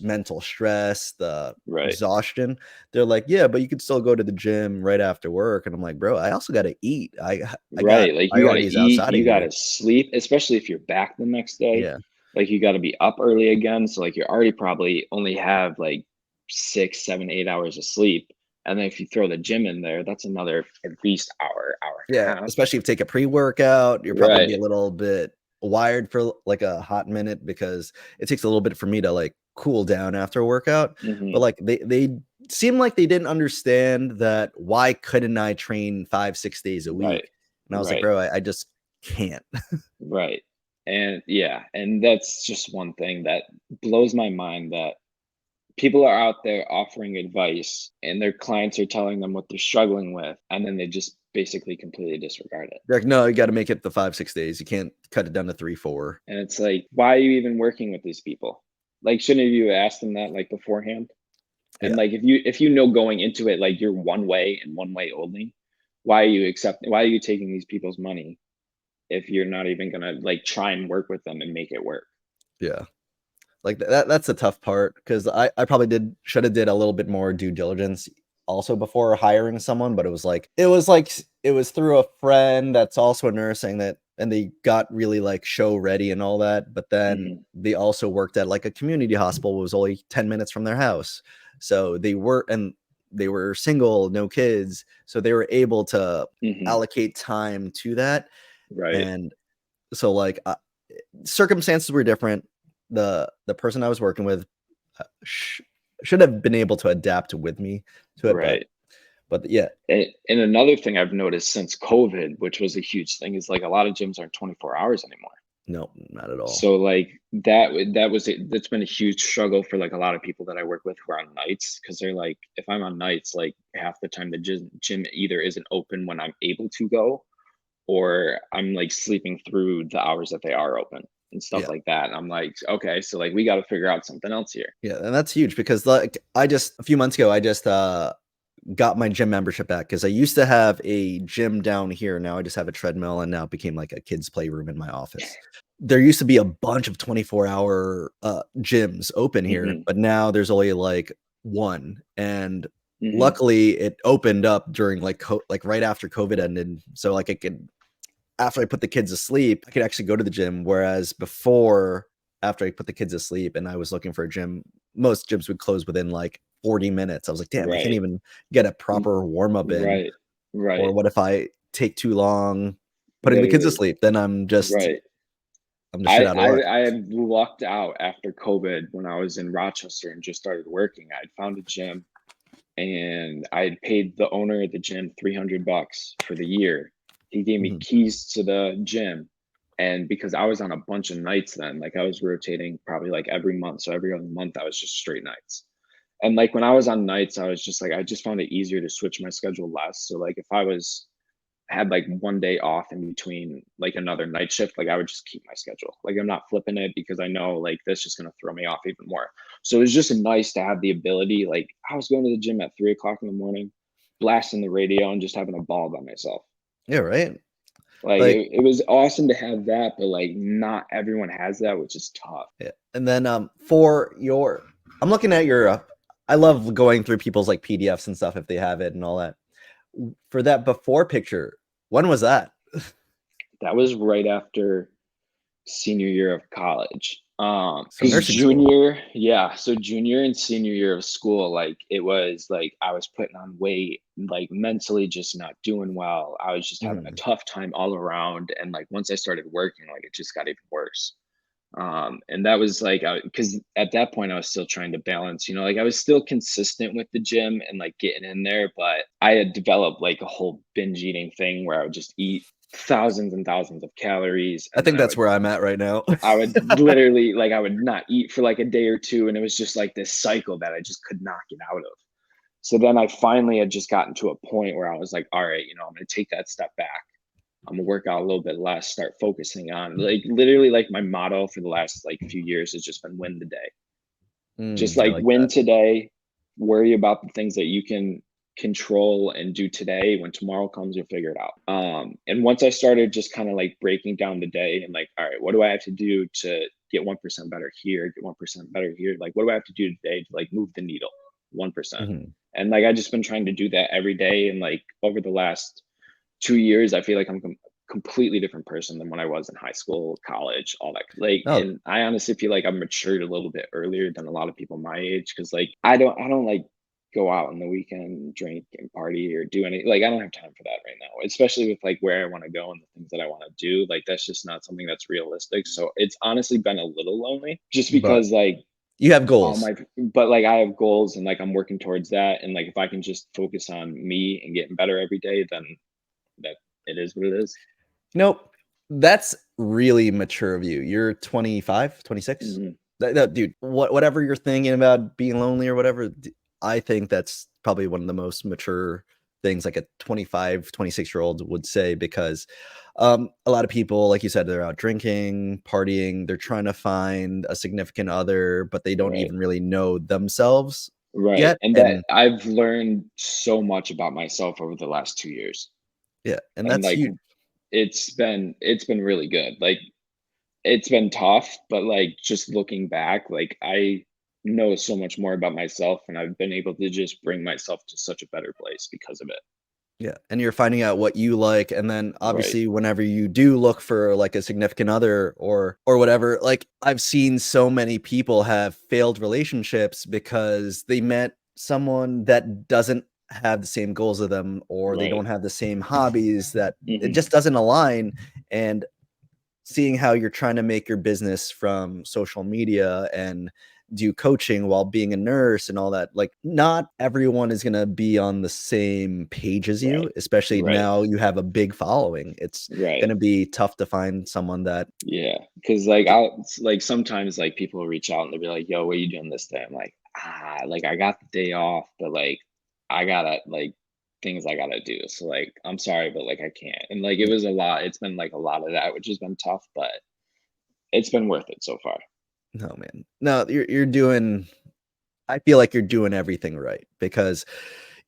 mental stress, the right, exhaustion. They're like, "Yeah, but you could still go to the gym right after work." And I'm like, "Bro, I also gotta eat. I got right. Like you gotta priorities eat, outside of you here." gotta sleep, especially if you're back the next day. Yeah. Like you gotta be up early again. So like you already probably only have like 6, 7, 8 hours of sleep. And then if you throw the gym in there, that's another at least hour, hour Yeah, and a half. especially if you take a pre-workout, you're probably gonna be a Right. little bit wired for, like, a hot minute because it takes a little bit for me to, like, cool down after a workout, but, Hmm. like, they seem like they didn't understand that why couldn't I train 5, 6 days a Right. week? And I was like, Right. "Bro, I just can't." Right. And yeah, and that's just one thing that blows my mind that people are out there offering advice and their clients are telling them what they're struggling with, and then they just basically completely disregard it. They're like, "No, you gotta make it the 5, 6 days. You can't cut it down to 3, 4." And it's like, why are you even working with these people? Like, shouldn't you ask them that like beforehand? And Yeah. like if you know going into it like you're one way and one way only, why are you taking these people's money if you're not even gonna like try and work with them and make it work? Yeah. Like, that's the tough part because I probably shoulda did a little bit more due diligence also before hiring someone, but it was through a friend that's also a nurse saying that and they got really, like, show ready and all that, but then Hmm. they also worked at, like, a community hospital, it was only 10 minutes from their house. So, they were single, no kids, so they were able to Hmm. allocate time to that, Right. and so, like, circumstances were different. The person I was working with should have been able to adapt with me to it, Right. but yeah, And another thing I've noticed since COVID, which was a huge thing, is like a lot of gyms aren't 24 hours anymore. no, not at all. So like that's been a huge struggle for like a lot of people that I work with who are on nights because they're like, if I'm on nights, like half the time the gym either isn't open when I'm able to go, or I'm like sleeping through the hours that they are open and stuff Yeah, like that. And I'm like, okay, so like we got to figure out something else here. yeah, and that's huge because like I just a few months ago I just got my gym membership back because I used to have a gym down here. Now I just have a treadmill and now it became like a kids playroom in my office. There used to be a bunch of 24-hour gyms open here, Hmm. but now there's only like one. And Hmm. luckily it opened up during like like right after COVID ended. So like I could after I put the kids to sleep, I could actually go to the gym. Whereas before, after I put the kids to sleep and I was looking for a gym, most gyms would close within like 40 minutes. I was like, damn, I can't Right. even get a proper warm up in. Right. Right. Or what if I take too long putting the kids to Literally. sleep? Then Right. I'm just shit out of luck. I had lucked out after COVID when I was in Rochester and just started working. I'd found a gym and I had paid the owner of the gym $300 for the year. He gave me Mhm. keys to the gym. And because I was on a bunch of nights then, like I was rotating probably like every month. So every other month I was just straight nights. And like when I was on nights, I was just like, I just found it easier to switch my schedule less. So like if I was had like one day off in between like another night shift, like I would just keep my schedule. Like I'm not flipping it because I know like that's just gonna throw me off even more. So it was just nice to have the ability. Like I was going to the gym at 3 o'clock in the morning, blasting the radio and just having a ball by myself. Yeah, right. Like Like, it was awesome to have that, but like not everyone has that, which is tough. yeah. And then for your I'm looking at your I love going through people's like PDFs and stuff if they have it and all that. For that before picture, when was that? That was right after senior year of college. So Because nursing school. junior, yeah, so junior and senior year of school, like it was like I was putting on weight, like mentally just not doing well. I was just having a Mhm. tough time all around. And like once I started working, like it just got even worse. And that was like, because at that point I was still trying to balance, like I was still consistent with the gym and like getting in there, but I had developed like a whole binge eating thing where I would just eat thousands and thousands of calories I and then think I that's would where I'm at right now. I would literally like I would not eat for like a day or two, and it was just like this cycle that I just could not get out of. So then I finally had just gotten to a point where I was like, all right, I'm gonna take that step back. I'm gonna work out a little bit less, start focusing on like literally like my motto for the last like few years has just been win the day. Just I like like win that. today, worry about the things that you can control and do today. When tomorrow comes, you'll figure it out. And once I started just kind of like breaking down the day and like, all right, what do I have to do to get 1% better here, get 1% better here? Like, what do I have to do today to like move the needle 1%? Mhm. And like, I just been trying to do that every day. And like over the last 2 years, I feel like I'm completely different person than when I was in high school, college, all that. Like, Oh, and I honestly feel like I've matured a little bit earlier than a lot of people my age. Cause like, I don't like go out on the weekend and drink and party or do any, like, I don't have time for that right now, especially with like where I want to go and the things that I want to do. Like, that's just not something that's realistic. So it's honestly been a little lonely just but because like, you have all goals. my, but like I have goals and like I'm working towards that. And like, if I can just focus on me and getting better every day, then that it is what it is. Nope. That's really mature of you. You're 25, 26? Mhm. Dude, whatever you're thinking about being lonely or whatever, I think that's probably one of the most mature things like a 25, 26-year-old would say because a lot of people, like you said, they're out drinking, partying, they're trying to find a significant other, but they don't Right. even really know themselves Right. yet. And that And I've learned so much about myself over the last 2 years. yeah, and And that's like huge. it's been really good. Like it's been tough, but like just looking back, like I know so much more about myself and I've been able to just bring myself to such a better place because of it. Yeah, and you're finding out what you like, and then Right. obviously whenever you do look for like a significant other or whatever, like I've seen so many people have failed relationships because they met someone that doesn't have the same goals as them or they Right. don't have the same hobbies that it Mhm. just doesn't align and seeing how you're trying to make your business from social media and do coaching while being a nurse and all that. Like, not everyone is going to be on the same page as you, Right. especially Right. now you have a big following. It's going Right. to be tough to find someone that, Yeah, because like like sometimes like people will reach out and they'll be like, "Yo, what are you doing this day?" I'm like, like I got the day off, but like I gotta like things I gotta do. So like I'm sorry, but like I can't." And like it was a lot. It's been like a lot of that, which has been tough, but it's been worth it so far. no, man, no, you're doing, I feel like you're doing everything right because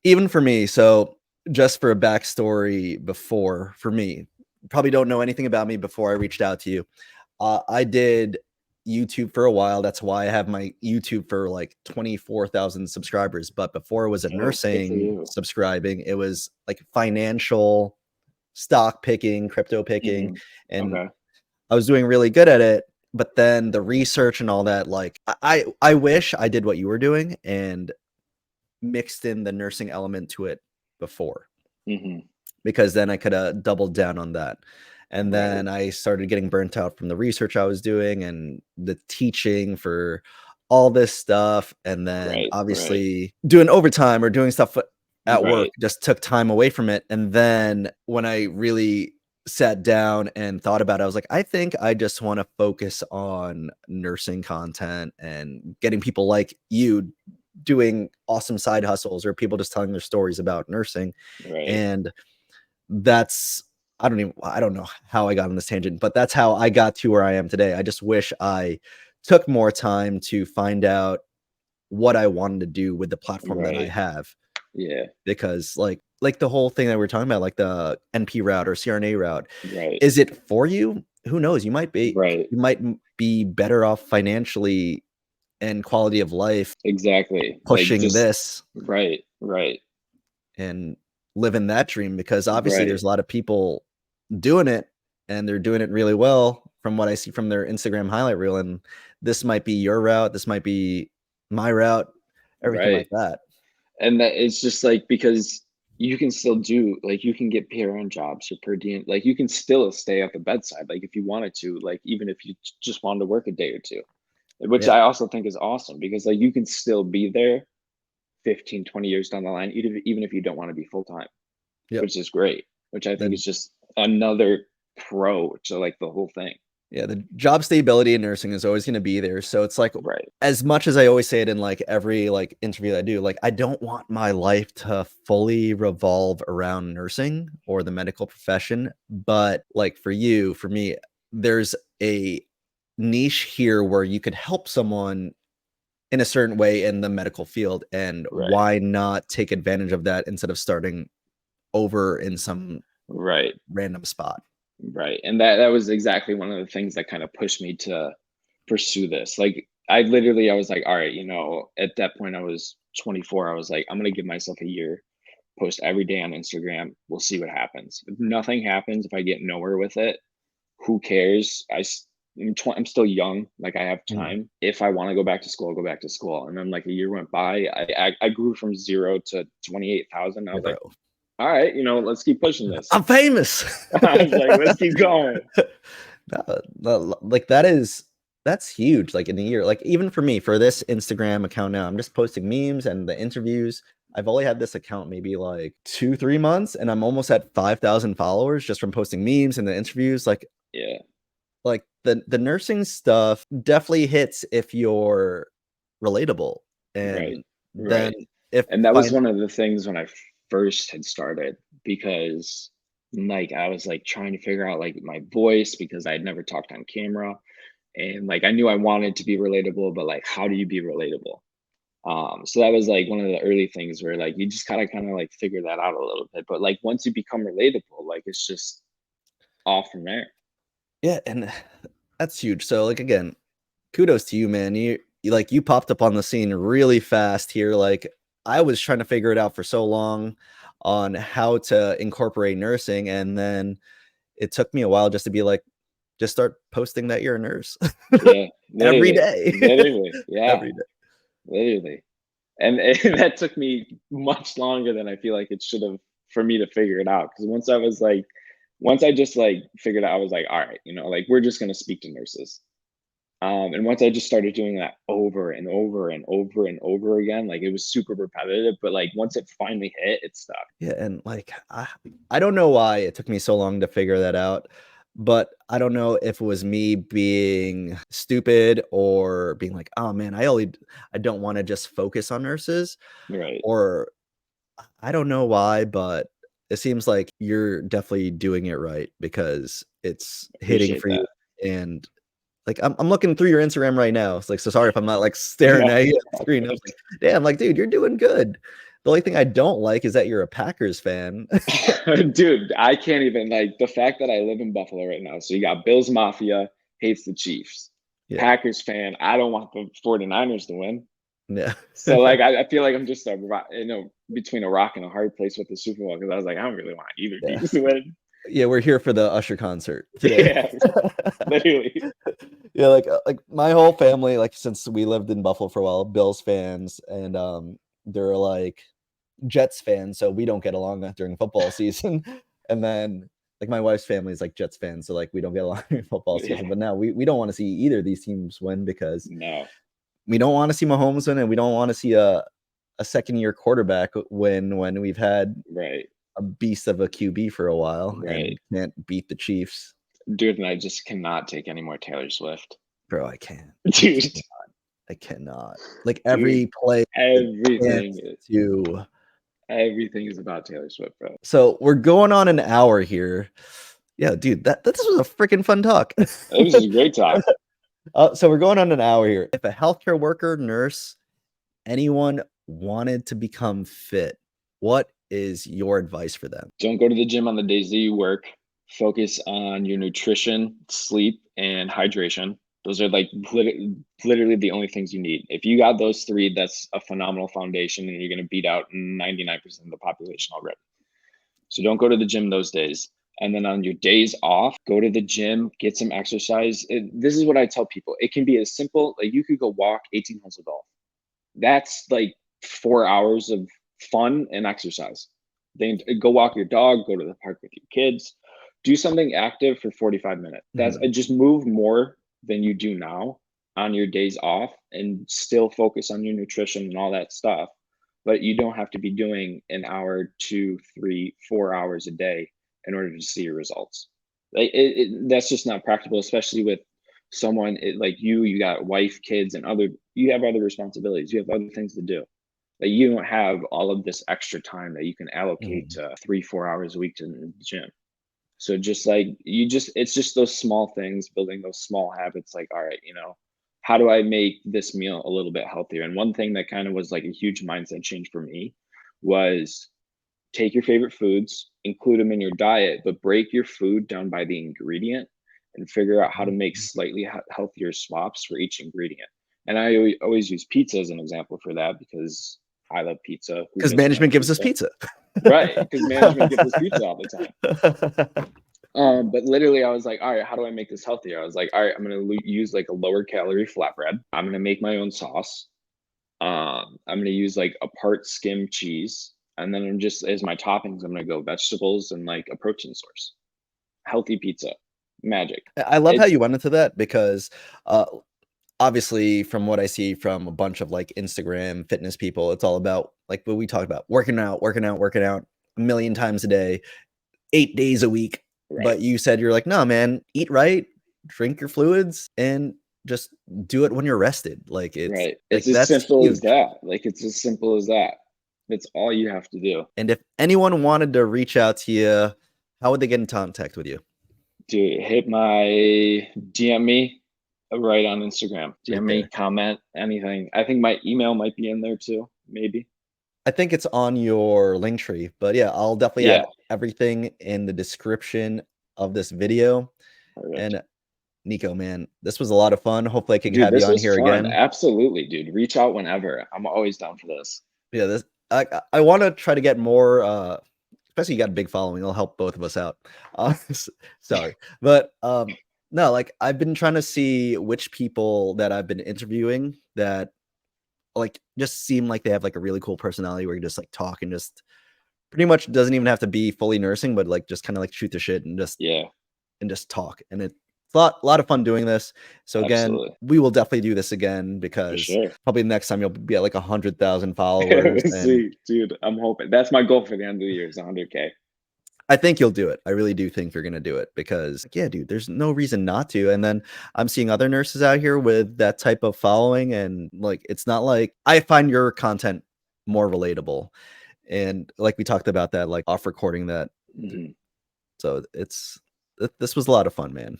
even for me, so just for a backstory before, for me, probably don't know anything about me before I reached out to you. I did YouTube for a while. That's why I have my YouTube for like 24,000 subscribers. But before it was a Oh, good for nursing you. subscribing, it was like financial stock picking, crypto picking, Hmm. and Okay. I was doing really good at it. But then the research and all that, like I wish I did what you were doing and mixed in the nursing element to it before Hmm. because then I could have doubled down on that. And Right. then I started getting burnt out from the research I was doing and the teaching for all this stuff. And then Right. Right. obviously doing overtime or doing stuff at work Right. just took time away from it. And then when I really sat down and thought about it, I was like, I think I just want to focus on nursing content and getting people like you doing awesome side hustles or people just telling their stories about nursing. Right. And that's I don't know how I got on this tangent, but that's how I got to where I am today. I just wish I took more time to find out what I wanted to do with the platform that I Right. have Yeah. because like the whole thing that we are talking about, like the NP route or CRNA route, Right. is it for you? Who knows? Right. You might be better off financially and quality of life Exactly. Like pushing just this right. Right. and living that dream because obviously Right. there's a lot of people doing it and they're doing it really well from what I see from their Instagram highlight reel. And this might be your route. This might be my route, everything Right. like that. And that it's just like because you can still do like you can get PRN jobs or per diem, like you can still stay at the bedside, like if you wanted to, like even if you just wanted to work a day or two, which Yeah. I also think is awesome because like you can still be there 15, 20 years down the line, even if you don't want to be full time, Yep. which is great, which I think The is just another pro to like the whole thing. Yeah, the job stability in nursing is always going to be there. So it's like, Right. as much as I always say it in like every like interview that I do, like I don't want my life to fully revolve around nursing or the medical profession. But like for you, for me, there's a niche here where you could help someone in a certain way in the medical field, and Right. why not take advantage of that instead of starting over in some Right. random spot? Right. And that was exactly one of the things that kind of pushed me to pursue this. Like I was like, all right, at that point I was 24. I was like, I'm gonna give myself a year, post every day on Instagram. We'll see what happens. If nothing happens, if I get nowhere with it, who cares? I'm still young. Like I have Mhm. time. If I want to go back to school, I'll go back to school. And then like a year went by. I grew from 0 to 28,000. I Yeah, was like, bro. all right, let's keep pushing this. I'm famous. I was like, let's keep going. No, like that's huge. Like in a year, like even for me, for this Instagram account now, I'm just posting memes and the interviews. I've only had this account maybe like 2, 3 months, and I'm almost at 5,000 followers just from posting memes and the interviews. Yeah. Like the nursing stuff definitely hits if you're relatable, Right. and then Right. if And that was fin one of the things when I first had started because like I was like trying to figure out like my voice because I had never talked on camera and like I knew I wanted to be relatable, but like how do you be relatable? So that was like one of the early things where like you just gotta kind of like figure that out a little bit. But like once you become relatable, like it's just all from there. yeah, and that's huge. So like again, kudos to you, man. You popped up on the scene really fast here. Like I was trying to figure it out for so long on how to incorporate nursing, and then it took me a while just to be like, just start posting that you're a nurse Yeah, every literally, day, literally, yeah, every day. literally. And that took me much longer than I feel like it should have for me to figure it out. Because once I just like figured out, I was like, all right, like we're just gonna speak to nurses. And once I just started doing that over and over and over and over again, like it was super repetitive. But like once it finally hit, it stuck. Yeah, and like I don't know why it took me so long to figure that out, but I don't know if it was me being stupid or being like, oh man, I don't want to just focus on nurses, Right. or I don't know why, but it seems like you're definitely doing it right because it's hitting Appreciate for you. that. And like I'm looking through your Instagram right now. It's like, so sorry if I'm not like staring No, at you at the all screen. I was like, damn, like, dude, you're doing good. The only thing I don't like is that you're a Packers fan. good. Dude, I can't even like the fact that I live in Buffalo right now. So you got Bills Mafia hates the Chiefs. Yeah. Packers fan, I don't want the 49ers to win. Yeah. So like I feel like I'm just between a rock and a hard place with the Super Bowl because I was like, I don't really want either Yeah. team to win. Yeah, we're here for the Usher concert today. Yeah, literally. Yeah, like my whole family, like since we lived in Buffalo for a while, Bills fans, and they're like Jets fans, so we don't get along during football season. And then like my wife's family is like Jets fans, so like we don't get along during football Yeah. season. But now we don't want to see either of these teams win because No. we don't want to see Mahomes win, and we don't want to see a second year quarterback win when we've had Right. a beast of a QB for a while Right. and can't beat the Chiefs. Dude, and I just cannot take any more Taylor Swift. Bro, I can't. I Dude, can't. I cannot. Like dude, every play it everything dance to. everything is about Taylor Swift, bro. So we're going on an hour here. Yeah, dude, that this was a freaking fun talk. It was just a great talk. So we're going on an hour here. If a healthcare worker, nurse, anyone wanted to become fit, what is your advice for them? Don't go to the gym on the days that you work. Focus on your nutrition, sleep, and hydration. Those are like literally the only things you need. If you got those three, that's a phenomenal foundation, and you're going to beat out 99% of the population already. So don't go to the gym those days. And then on your days off, go to the gym, get some exercise. This is what I tell people. It can be as simple like you could go walk 18 holes of golf. That's like 4 hours of fun and exercise. Then go walk your dog, go to the park with your kids, do something active for 45 minutes. That's Mhm. just move more than you do now on your days off and still focus on your nutrition and all that stuff. But you don't have to be doing an hour, 2, 3, 4 hours a day in order to see your results. That's just not practical, especially with someone like you got wife, kids, and you have other responsibilities. You have other things to do. Like you don't have all of this extra time that you can allocate Mhm. to 3, 4 hours a week to the gym. So just like it's just those small things, building those small habits. Like, all right, how do I make this meal a little bit healthier? And one thing that kind of was like a huge mindset change for me was take your favorite foods, include them in your diet, but break your food down by the ingredient and figure out how to make slightly healthier swaps for each ingredient. And I always use pizza as an example for that because I love pizza. Who Because doesn't love management gives us pizza? pizza. Right, because management gives us pizza all the time. But literally, I was like, all right, how do I make this healthier? I was like, all right, I'm gonna use like a lower calorie flatbread. I'm gonna make my own sauce. I'm gonna use like a part skim cheese, and then I'm just as my toppings, I'm gonna go vegetables and like a protein source. Healthy pizza, magic. I love how It's you went into that because, uh, obviously, from what I see from a bunch of like Instagram fitness people, it's all about like what we talked about working out a million times a day, 8 days a week. right, But you said you're like, no, man, eat right, drink your fluids, and just do it when you're rested. Like it's right. It's like as that's simple as huge. that. Like it's as simple as that. That's all you have to do. And if anyone wanted to reach out to you, how would they get in contact with you? Dude, hit my DM me right on Instagram. Right DM me, there. comment, anything. I think my email might be in there too, maybe. I think it's on your link tree, but yeah, I'll definitely Yeah, add everything in the description of this video. perfect. And Niko, man, this was a lot of fun. Hopefully I can Dude, have you this on was here fun. again. Absolutely, dude. Reach out whenever. I'm always down for this. Yeah, this I want to try to get more especially you got a big following. It'll help both of us out. Sorry. But no, like I've been trying to see which people that I've been interviewing that like just seem like they have like a really cool personality where you just like talk and just pretty much doesn't even have to be fully nursing, but like just kind of like shoot the shit Yeah, and just talk. And it's a lot of fun doing this. So again, absolutely. we will definitely do this again For because sure. probably next time you'll be at like 100,000 followers, and See, dude, I'm hoping. That's my goal for the end of the year is 100K. I think you'll do it. I really do think you're gonna do it because, like, yeah, dude, there's no reason not to. And then I'm seeing other nurses out here with that type of following, and like, it's not like I find your content more relatable. And like we talked about that, like off recording that. Mhm. So this was a lot of fun, man.